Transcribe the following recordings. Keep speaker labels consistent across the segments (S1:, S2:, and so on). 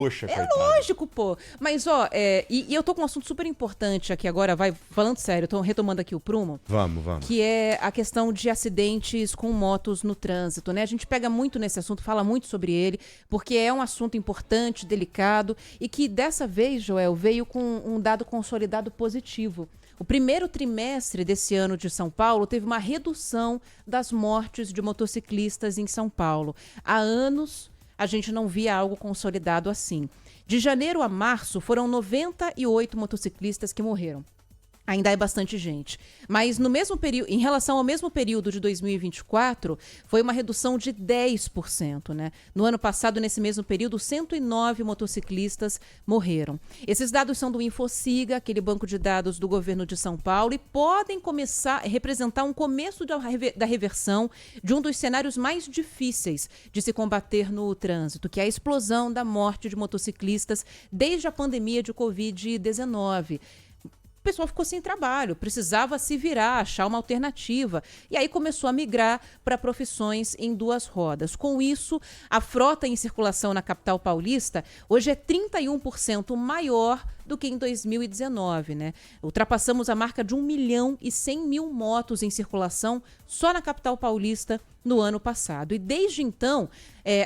S1: Poxa,
S2: É
S1: coitado.
S2: lógico, pô. Mas, ó, e eu tô com um assunto super importante aqui agora, falando sério, eu tô retomando aqui o prumo,
S1: Vamos.
S2: que é a questão de acidentes com motos no trânsito, né? A gente pega muito nesse assunto, fala muito sobre ele, porque é um assunto importante, delicado, e que dessa vez, Joel, veio com um dado consolidado positivo. O primeiro trimestre desse ano de São Paulo teve uma redução das mortes de motociclistas em São Paulo. Há anos a gente não via algo consolidado assim. De janeiro a março, foram 98 motociclistas que morreram. Ainda é bastante gente. Mas no mesmo período, em relação ao mesmo período de 2024, foi uma redução de 10%, né? No ano passado, nesse mesmo período, 109 motociclistas morreram. Esses dados são do Infociga, aquele banco de dados do governo de São Paulo, e podem começar a representar um começo da reversão de um dos cenários mais difíceis de se combater no trânsito, que é a explosão da morte de motociclistas desde a pandemia de Covid-19. O pessoal ficou sem trabalho, precisava se virar, achar uma alternativa. E aí começou a migrar para profissões em duas rodas. Com isso, a frota em circulação na capital paulista hoje é 31% maior do que em 2019, né? Ultrapassamos a marca de 1.100.000 motos em circulação só na capital paulista no ano passado. E desde então,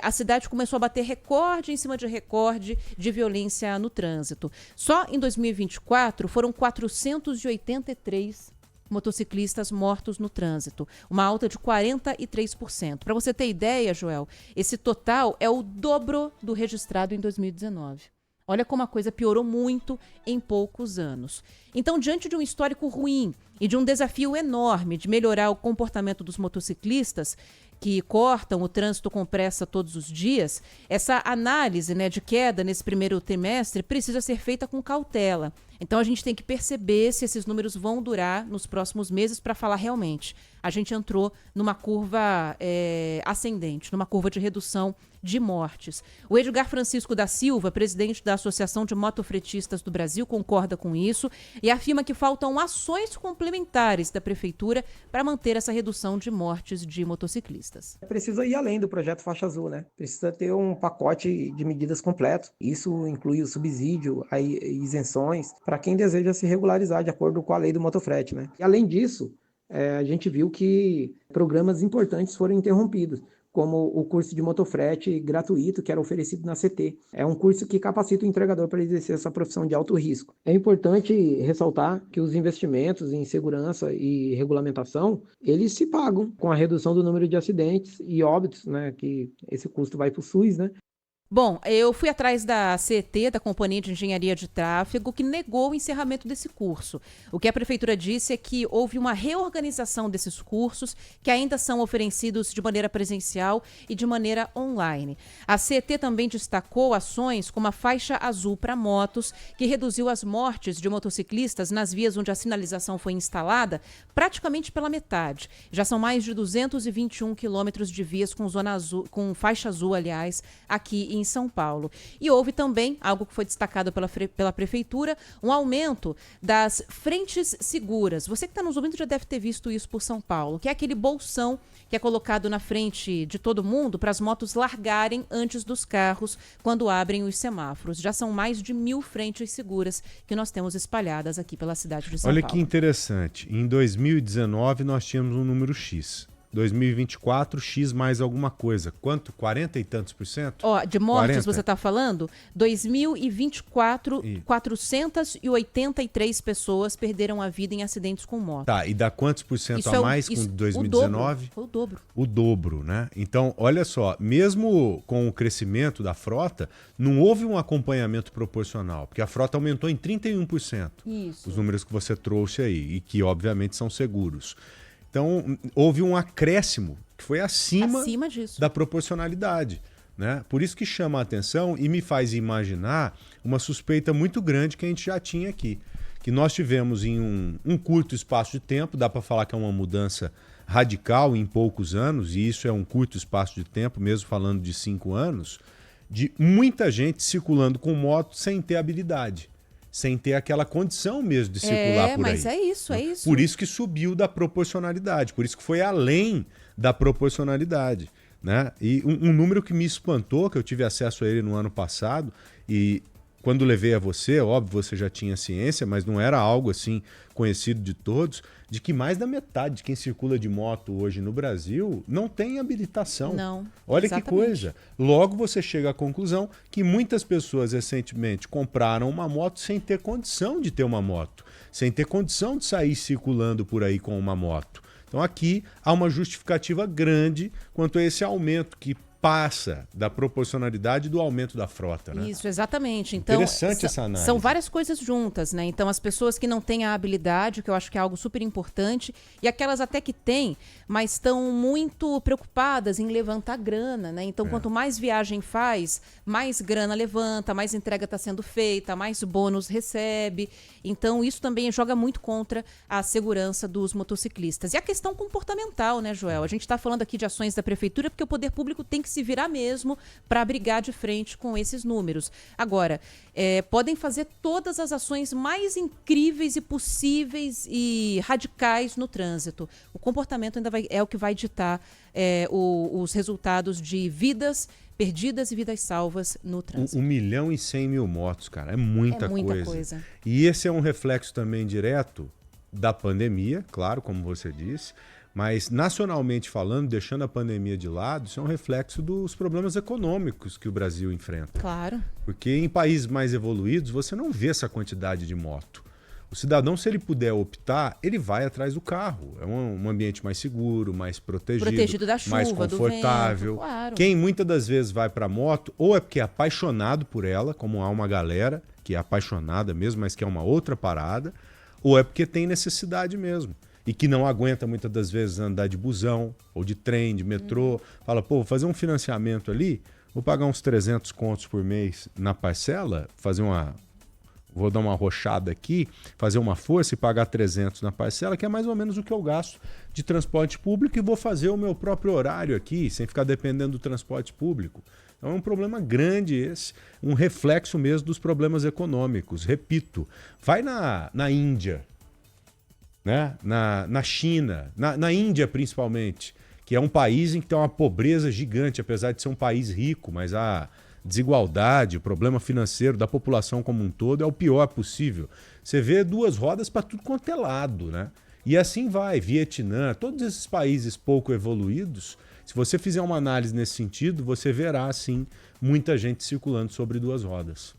S2: a cidade começou a bater recorde em cima de recorde de violência no trânsito. Só em 2024 foram 483 motociclistas mortos no trânsito, uma alta de 43%. Para você ter ideia, Joel, esse total é o dobro do registrado em 2019. Olha como a coisa piorou muito em poucos anos. Então, diante de um histórico ruim e de um desafio enorme de melhorar o comportamento dos motociclistas, que cortam o trânsito com pressa todos os dias, essa análise, né, de queda nesse primeiro trimestre precisa ser feita com cautela. Então, a gente tem que perceber se esses números vão durar nos próximos meses para falar realmente. A gente entrou numa curva ascendente, numa curva de redução de mortes. O Edgar Francisco da Silva, presidente da Associação de Motofretistas do Brasil, concorda com isso e afirma que faltam ações complementares da Prefeitura para manter essa redução de mortes de motociclistas.
S3: Precisa ir além do projeto Faixa Azul, né? Precisa ter um pacote de medidas completo. Isso inclui o subsídio, isenções, para quem deseja se regularizar de acordo com a lei do motofrete, né? E além disso, a gente viu que programas importantes foram interrompidos, como o curso de motofrete gratuito que era oferecido na CT. É um curso que capacita o entregador para exercer essa profissão de alto risco. É importante ressaltar que os investimentos em segurança e regulamentação, eles se pagam com a redução do número de acidentes e óbitos, né, que esse custo vai para o SUS, né?
S2: Bom, eu fui atrás da CET, da Companhia de Engenharia de Tráfego, que negou o encerramento desse curso. O que a Prefeitura disse é que houve uma reorganização desses cursos, que ainda são oferecidos de maneira presencial e de maneira online. A CET também destacou ações como a Faixa Azul para motos, que reduziu as mortes de motociclistas nas vias onde a sinalização foi instalada praticamente pela metade. Já são mais de 221 quilômetros de vias com zona azul, com faixa azul, aliás, aqui em São Paulo. E houve também, algo que foi destacado pela Prefeitura, um aumento das frentes seguras. Você que está nos ouvindo já deve ter visto isso por São Paulo, que é aquele bolsão que é colocado na frente de todo mundo para as motos largarem antes dos carros quando abrem os semáforos. Já são mais de 1.000 frentes seguras que nós temos espalhadas aqui pela cidade de São Paulo.
S1: Olha que interessante. Em 2019 nós tínhamos um número X. 2024, X mais alguma coisa. Quanto? 40 e tantos por cento?
S2: Ó, de mortes
S1: 40?
S2: você está falando? 2024, 483 pessoas perderam a vida em acidentes com moto.
S1: Tá, e dá quantos por cento
S2: Isso
S1: a mais com 2019?
S2: Foi o dobro.
S1: O dobro, né? Então, olha só, mesmo com o crescimento da frota, não houve um acompanhamento proporcional, porque a frota aumentou em 31%.
S2: Isso.
S1: Os números que você trouxe aí, e que obviamente são seguros. Então, houve um acréscimo que foi acima
S2: disso.
S1: da proporcionalidade, né? Por isso que chama a atenção e me faz imaginar uma suspeita muito grande que a gente já tinha aqui. Que nós tivemos em um curto espaço de tempo, dá para falar que é uma mudança radical em poucos anos, e isso é um curto espaço de tempo, mesmo falando de 5 anos, de muita gente circulando com moto sem ter habilidade. Sem ter aquela condição mesmo de circular por aí.
S2: Mas é isso.
S1: Por isso que subiu da proporcionalidade, por isso que foi além da proporcionalidade. né? E um número que me espantou, que eu tive acesso a ele no ano passado, e quando levei a você, óbvio, você já tinha ciência, mas não era algo assim conhecido de todos, de que mais da metade de quem circula de moto hoje no Brasil não tem habilitação.
S2: Não.
S1: Olha
S2: Exatamente.
S1: que coisa. Logo você chega à conclusão que muitas pessoas recentemente compraram uma moto sem ter condição de ter uma moto, sem ter condição de sair circulando por aí com uma moto. Então aqui há uma justificativa grande quanto a esse aumento que passa da proporcionalidade do aumento da frota, né?
S2: Isso, exatamente. Então,
S1: Interessante essa análise.
S2: São várias coisas juntas, né? Então, as pessoas que não têm a habilidade, que eu acho que é algo super importante, e aquelas até que têm, mas estão muito preocupadas em levantar grana, né? Então, quanto mais viagem faz, mais grana levanta, mais entrega está sendo feita, mais bônus recebe. Então, isso também joga muito contra a segurança dos motociclistas. E a questão comportamental, né, Joel? A gente está falando aqui de ações da prefeitura porque o poder público tem que se virar mesmo para brigar de frente com esses números. Agora, podem fazer todas as ações mais incríveis e possíveis e radicais no trânsito. O comportamento ainda é o que vai ditar os resultados de vidas perdidas e vidas salvas no trânsito.
S1: 1.100.000 motos, cara, é muita
S2: coisa.
S1: E esse é um reflexo também direto da pandemia, claro, como você disse, mas nacionalmente falando, deixando a pandemia de lado, isso é um reflexo dos problemas econômicos que o Brasil enfrenta.
S2: Claro.
S1: Porque em países mais evoluídos você não vê essa quantidade de moto. O cidadão, se ele puder optar, ele vai atrás do carro. É um ambiente mais seguro, mais protegido
S2: da chuva,
S1: mais confortável.
S2: do vento, claro.
S1: Quem muitas das vezes vai para a moto, ou é porque é apaixonado por ela, como há uma galera que é apaixonada mesmo, mas que é uma outra parada, ou é porque tem necessidade mesmo. E que não aguenta muitas das vezes andar de busão, ou de trem, de metrô. Fala, pô, vou fazer um financiamento ali, vou pagar uns 300 contos por mês na parcela, vou dar uma arrochada aqui, fazer uma força e pagar 300 na parcela, que é mais ou menos o que eu gasto de transporte público, e vou fazer o meu próprio horário aqui, sem ficar dependendo do transporte público. Então é um problema grande esse, um reflexo mesmo dos problemas econômicos. Repito, vai na Índia, né? Na China, na Índia principalmente, que é um país em que tem uma pobreza gigante, apesar de ser um país rico, mas a desigualdade, o problema financeiro da população como um todo é o pior possível. Você vê duas rodas para tudo quanto é lado, né? E assim vai, Vietnã, todos esses países pouco evoluídos, se você fizer uma análise nesse sentido, você verá, sim, muita gente circulando sobre duas rodas.